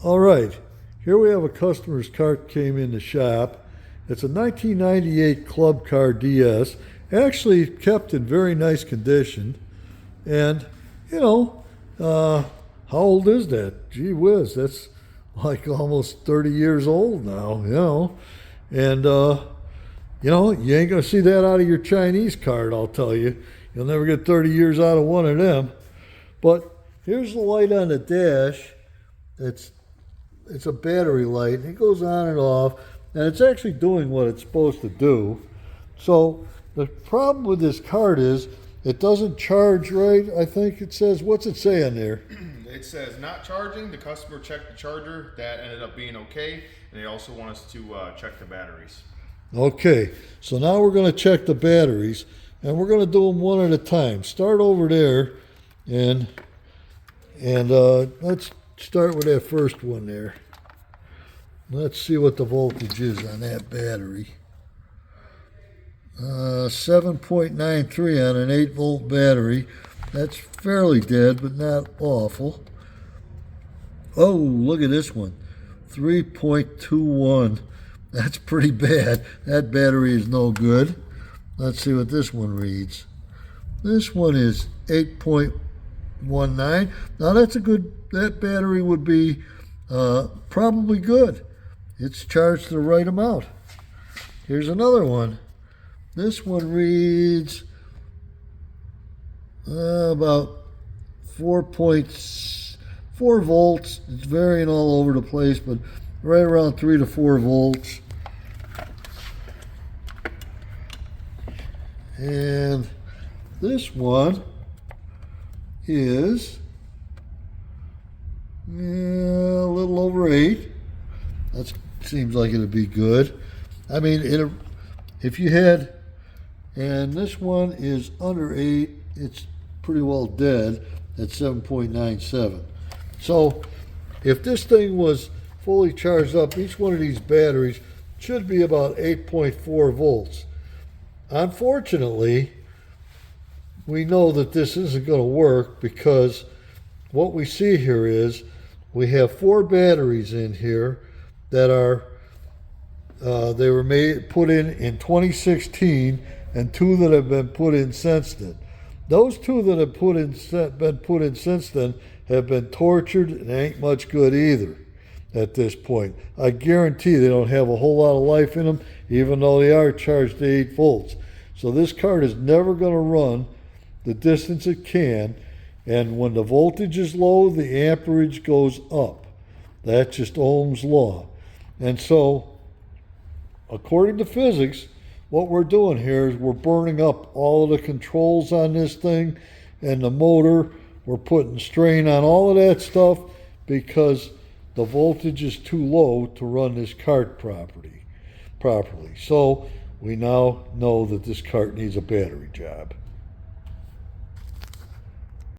All right, here we have a customer's cart came in the shop. It's a 1998 Club Car DS, actually kept in very nice condition. And, you know, how old is that? Gee whiz, that's like almost 30 years old now. And, you ain't going to see that out of your Chinese cart, I'll tell you. You'll never get 30 years out of one of them. But here's the light on the dash. It's a battery light. It goes on and off, and it's actually doing what it's supposed to do. So the problem with this cart is it doesn't charge right. I think it says, what's it say on there? It says not charging. The customer checked the charger. That ended up being okay. And they also want us to check the batteries. Okay, so now we're going to check the batteries, and we're going to do them one at a time. Start over there, and let's start with that first one there. Let's see what the voltage is on that battery. 7.93 on an 8-volt battery. That's fairly dead, but not awful. Oh, look at this one. 3.21. That's pretty bad. That battery is no good. Let's see what this one reads. This one is 8.19. Now that battery would be probably good. It's charged the right amount. Here's another one. This one reads about 4.4 volts. It's varying all over the place, but right around 3 to 4 volts. And this one is a little over 8. That seems like it'd be good. I mean, if you had, and this one is under 8, it's pretty well dead at 7.97. So if this thing was fully charged up, each one of these batteries should be about 8.4 volts. Unfortunately, we know that this isn't going to work because what we see here is we have 4 batteries in here that are they were put in 2016, and 2 that have been put in since then. Those 2 that have been put in since then have been tortured and ain't much good either at this point. I guarantee they don't have a whole lot of life in them, even though they are charged to 8 volts. So this cart is never going to run the distance it can, and when the voltage is low, the amperage goes up. That's just Ohm's law. And so, according to physics, what we're doing here is we're burning up all of the controls on this thing and the motor. We're putting strain on all of that stuff because the voltage is too low to run this cart properly. So we now know that this cart needs a battery job.